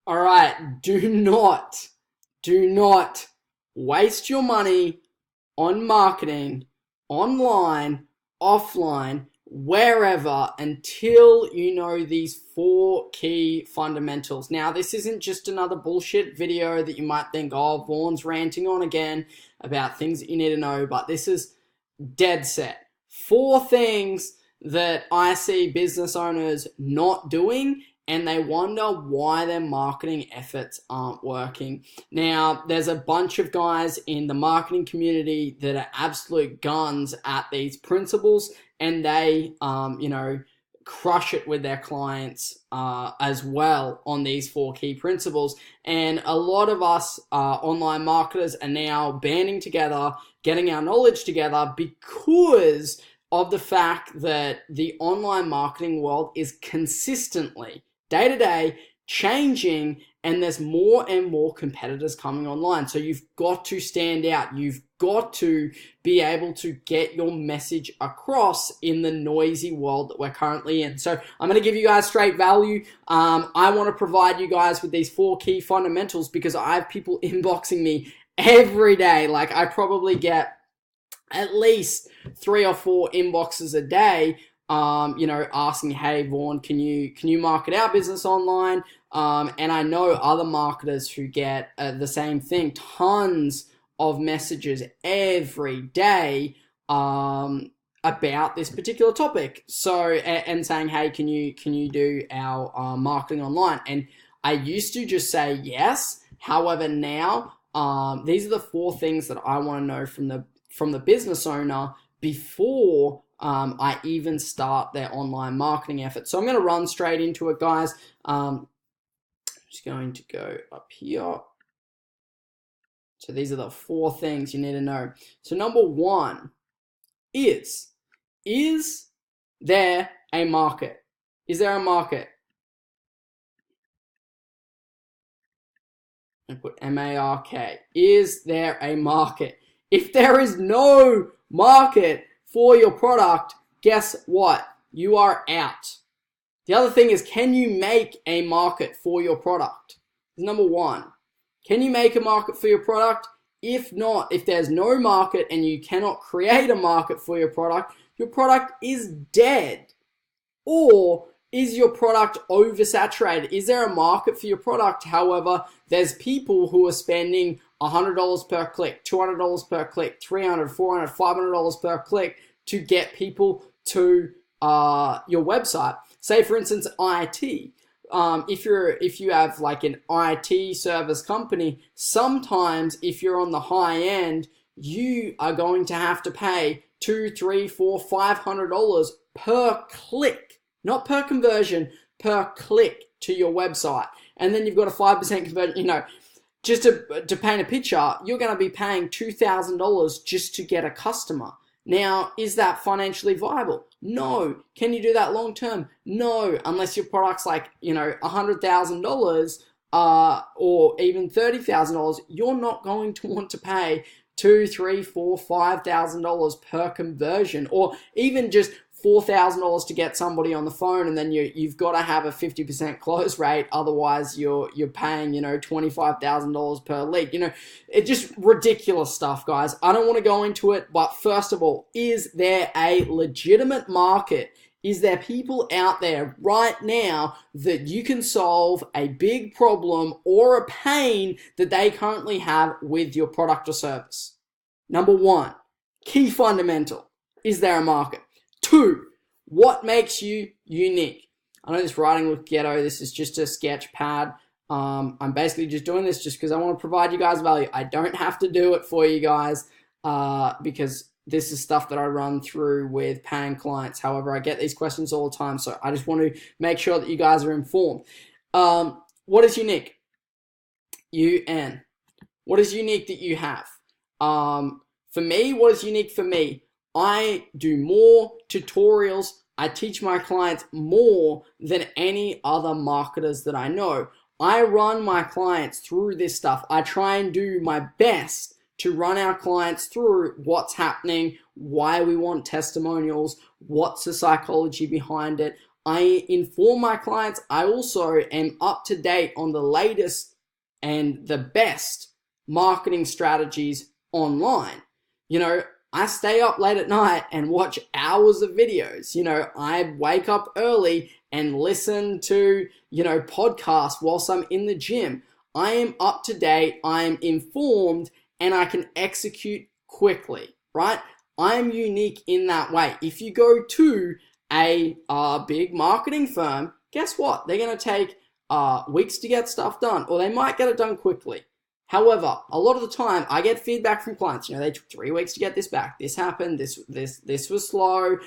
All right, do not waste your money on marketing online, offline, wherever until you know these four key fundamentals. Now, this isn't just another bullshit video that you might think, oh, Vaughn's ranting on again about things that you need to know, but this is dead set. Four things that I see business owners not doing and they wonder why their marketing efforts aren't working. Now, there's a bunch of guys in the marketing community that are absolute guns at these principles, and they, crush it with their clients as well on these four key principles. And a lot of us online marketers are now banding together, getting our knowledge together because of the fact that the online marketing world is consistently day to day changing, and there's more and more competitors coming online. So you've got to stand out. You've got to be able to get your message across in the noisy world that we're currently in. So I'm going to give you guys straight value. I want to provide you guys with these four key fundamentals because I have people inboxing me every day. Like, I probably get at least 3 or 4 inboxes a day, asking, hey, Vaughn, can you market our business online? And I know other marketers who get the same thing, tons of messages every day about this particular topic. So, and saying, hey, can you do our marketing online? And I used to just say yes. However, now these are the 4 things that I want to know from the business owner before I even start their online marketing effort. So I'm going to run straight into it, guys. I'm just going to go up here. So these are the 4 things you need to know. So number 1 is there a market? Is there a market? And put M-A-R-K. Is there a market? If there is no market for your product, guess what? You are out. The other thing is, can you make a market for your product? Number 1. Can you make a market for your product? If not, if there's no market and you cannot create a market for your product is dead. Or is your product oversaturated? Is there a market for your product? However, there's people who are spending $100 per click, $200 per click, $300, $400, $500 per click to get people to your website. Say, for instance, IT. If you have like an IT service company, sometimes if you're on the high end, you are going to have to pay $200, $300, $400, $500 per click, not per conversion, per click to your website. And then you've got a 5% conversion, just to paint a picture, you're going to be paying $2,000 just to get a customer. Now, is that financially viable? No. Can you do that long term? No, unless your product's like, $100,000 or even $30,000, you're not going to want to pay $2,000, $3,000, $4,000, $5,000 per conversion, or even just $4,000 to get somebody on the phone, and then you've got to have a 50% close rate. Otherwise, you're paying $25,000 per lead. It's just ridiculous stuff, guys. I don't want to go into it, but first of all, is there a legitimate market? Is there people out there right now that you can solve a big problem or a pain that they currently have with your product or service? Number 1, key fundamental. Is there a market? 2, what makes you unique? I know this writing looks ghetto. This is just a sketch pad. I'm basically just doing this just because I want to provide you guys value. I don't have to do it for you guys because this is stuff that I run through with paying clients. However, I get these questions all the time, so I just want to make sure that you guys are informed. What is unique? UN. What is unique that you have? For me, what is unique for me? I do more tutorials. I teach my clients more than any other marketers that I know. I run my clients through this stuff. I try and do my best to run our clients through what's happening, why we want testimonials, what's the psychology behind it. I inform my clients. I also am up to date on the latest and the best marketing strategies online. You know, I stay up late at night and watch hours of videos. You know, I wake up early and listen to, podcasts whilst I'm in the gym. I am up to date, I am informed, and I can execute quickly, right? I'm unique in that way. If you go to a big marketing firm, guess what? They're going to take weeks to get stuff done, or they might get it done quickly. However, a lot of the time, I get feedback from clients. They took 3 weeks to get this back. This happened. This was slow.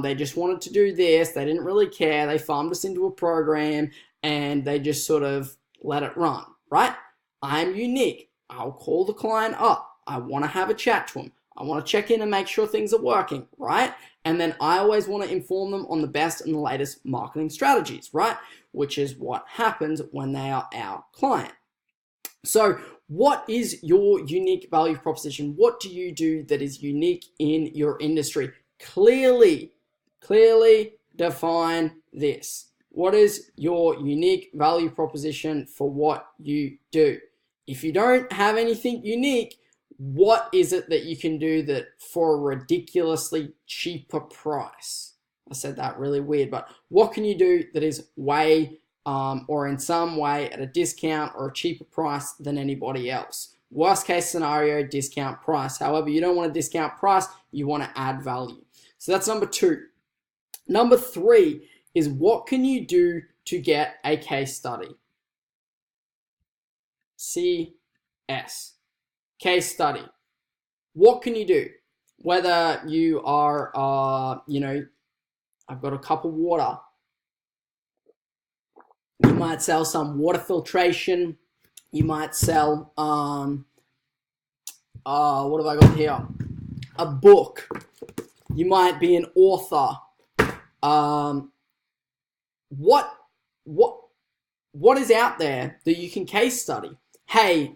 They just wanted to do this. They didn't really care. They farmed us into a program, and they just sort of let it run, right? I'm unique. I'll call the client up. I want to have a chat to them. I want to check in and make sure things are working, right? And then I always want to inform them on the best and the latest marketing strategies, right? Which is what happens when they are our client. So what is your unique value proposition? What do you do that is unique in your industry? Clearly define this. What is your unique value proposition for what you do? If you don't have anything unique, what is it that you can do that for a ridiculously cheaper price? I said that really weird, but what can you do that is way or in some way at a discount or a cheaper price than anybody else? Worst case scenario, discount price. However, you don't want a discount price, you want to add value. So that's number 2. Number 3 is what can you do to get a case study? CS. Case study. What can you do? Whether you are, I've got a cup of water. You might sell some water filtration. You might sell, what have I got here? A book. You might be an author. What is out there that you can case study? Hey,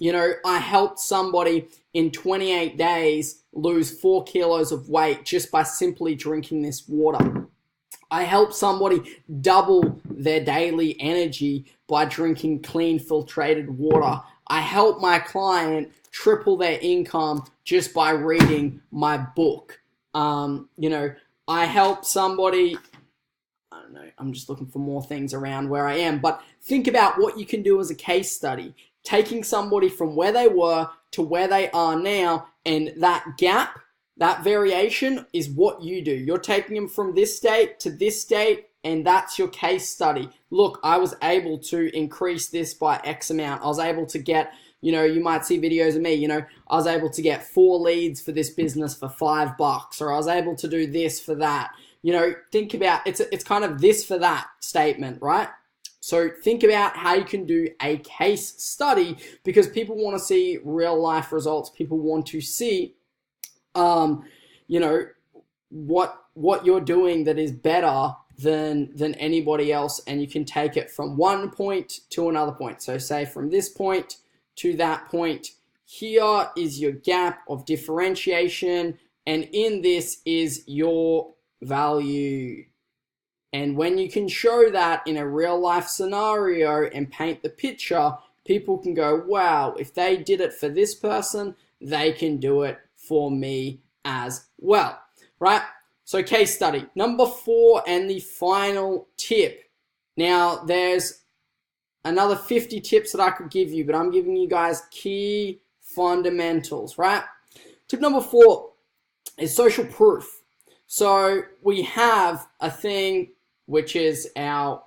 I helped somebody in 28 days lose 4 kilos of weight just by simply drinking this water. I helped somebody double their daily energy by drinking clean filtrated water. I helped my client triple their income just by reading my book. I helped somebody, I don't know, I'm just looking for more things around where I am, but think about what you can do as a case study. Taking somebody from where they were to where they are now, and that gap, that variation is what you do. You're taking them from this state to this state, and that's your case study. Look, I was able to increase this by X amount. I was able to get, you might see videos of me, I was able to get 4 leads for this business for $5, or I was able to do this for that. Think about, it's kind of this for that statement, right? So think about how you can do a case study, because people want to see real life results. People want to see, what you're doing that is better than anybody else, and you can take it from one point to another point. So say from this point to that point, here is your gap of differentiation, and in this is your value. And when you can show that in a real life scenario and paint the picture, people can go, wow, if they did it for this person, they can do it for me as well, right? So case study. Number 4 and the final tip. Now, there's another 50 tips that I could give you, but I'm giving you guys key fundamentals, right? Tip number 4 is social proof. So we have a thing which is our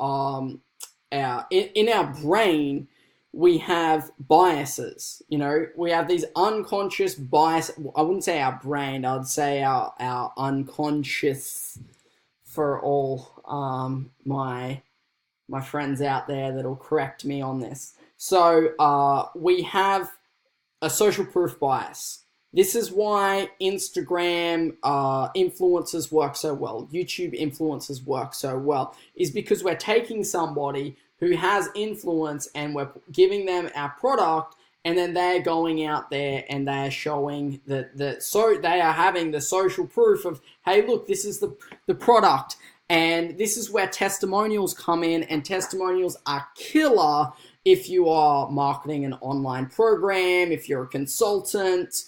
in our brain, we have biases. We have these unconscious bias. I wouldn't say our brain, I'd say our unconscious, for all my friends out there that'll correct me on this. So we have a social proof bias. This is why Instagram influencers work so well, YouTube influencers work so well, is because we're taking somebody who has influence and we're giving them our product, and then they're going out there and they're showing so they are having the social proof of, hey, look, this is the product. And this is where testimonials come in, and testimonials are killer if you are marketing an online program, if you're a consultant,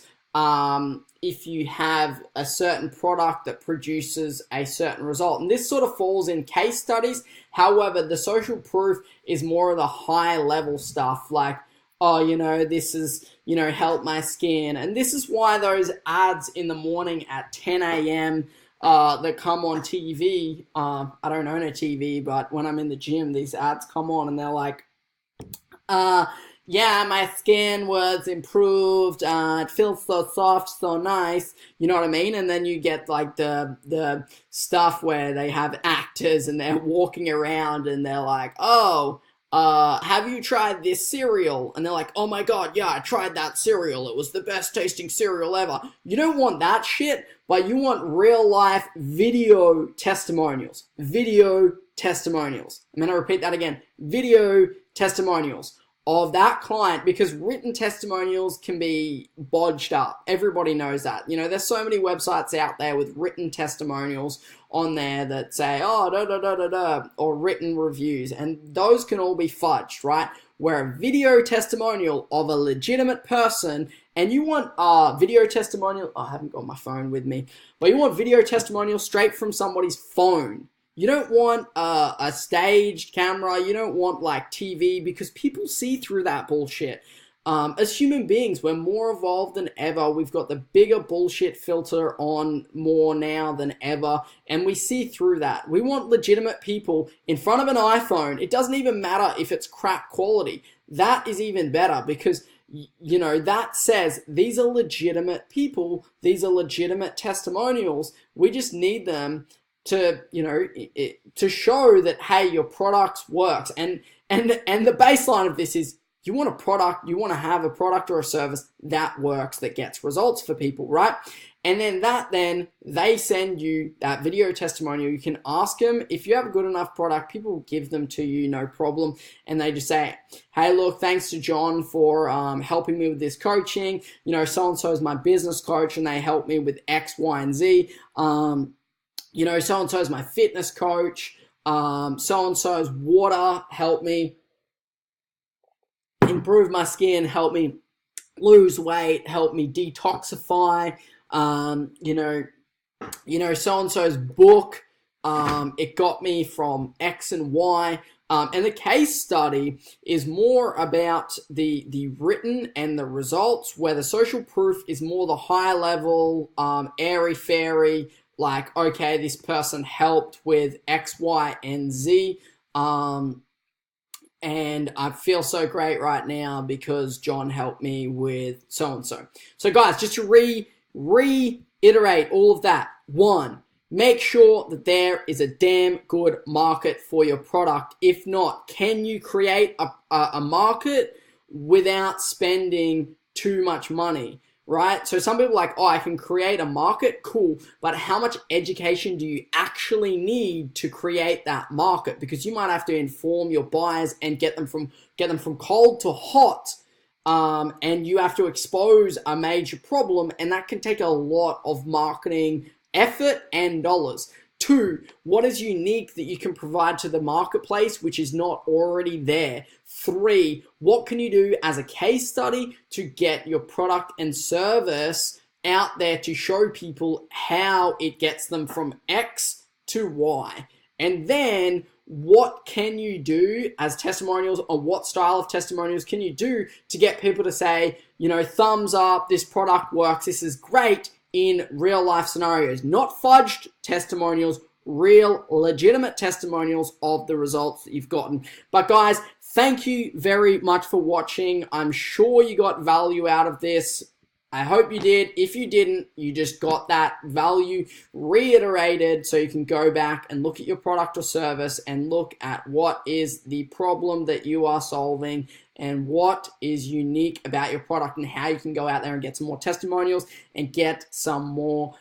if you have a certain product that produces a certain result. And this sort of falls in case studies. However, the social proof is more of the high level stuff, like, oh, this is, help my skin. And this is why those ads in the morning at 10 a.m. That come on TV, I don't own a TV, but when I'm in the gym, these ads come on and they're like, yeah, my skin was improved, it feels so soft, so nice, you know what I mean? And then you get like the stuff where they have actors and they're walking around and they're like, oh, have you tried this cereal? And they're like, oh my god, yeah, I tried that cereal, it was the best tasting cereal ever. You don't want that shit, but you want real life video testimonials. Video testimonials. I'm going to repeat that again. Video testimonials of that client, because written testimonials can be bodged up. Everybody knows that. There's so many websites out there with written testimonials on there that say, oh, da da da da da, or written reviews, and those can all be fudged, right? Where a video testimonial of a legitimate person, and you want video testimonial, I haven't got my phone with me, but you want video testimonial straight from somebody's phone. You don't want a staged camera. You don't want like TV, because people see through that bullshit. As human beings, we're more evolved than ever. We've got the bigger bullshit filter on more now than ever, and we see through that. We want legitimate people in front of an iPhone. It doesn't even matter if it's crap quality. That is even better, because that says these are legitimate people. These are legitimate testimonials. We just need them to to show that, hey, your product works. And the baseline of this is, you want to have a product or a service that works, that gets results for people, right? And then they send you that video testimonial. You can ask them if you have a good enough product. People will give them to you, no problem. And they just say, hey, look, thanks to John for helping me with this coaching. So-and-so is my business coach and they help me with X, Y, and Z. So-and-so is my fitness coach. So-and-so's water helped me improve my skin, help me lose weight, help me detoxify. So-and-so's book, it got me from X and Y. And the case study is more about the written and the results, where the social proof is more the high level, airy-fairy, like, okay, this person helped with X, Y, and Z. And I feel so great right now because John helped me with so-and-so. So guys, just to reiterate all of that. 1, make sure that there is a damn good market for your product. If not, can you create a market without spending too much money? Right? So some people are like, oh, I can create a market, cool, but how much education do you actually need to create that market? Because you might have to inform your buyers and get them from cold to hot, and you have to expose a major problem, and that can take a lot of marketing effort and dollars. 2, what is unique that you can provide to the marketplace which is not already there? 3, what can you do as a case study to get your product and service out there to show people how it gets them from X to Y? And then what can you do as testimonials, or what style of testimonials can you do to get people to say, thumbs up, this product works, this is great, in real life scenarios, not fudged testimonials, real legitimate testimonials of the results that you've gotten. But guys, thank you very much for watching. I'm sure you got value out of this. I hope you did. If you didn't, you just got that value reiterated, so you can go back and look at your product or service and look at what is the problem that you are solving and what is unique about your product, and how you can go out there and get some more testimonials and get some more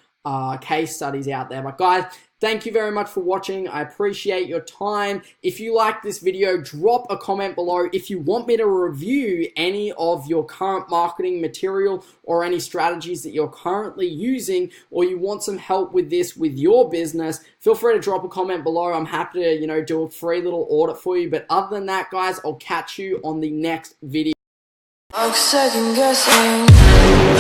case studies out there. But guys, Thank you very much for watching. I appreciate your time. If you like this video, drop a comment below. If you want me to review any of your current marketing material or any strategies that you're currently using, or you want some help with this with your business, feel free to drop a comment below. I'm happy to, do a free little audit for you. But other than that, guys, I'll catch you on the next video. I'm second guessing.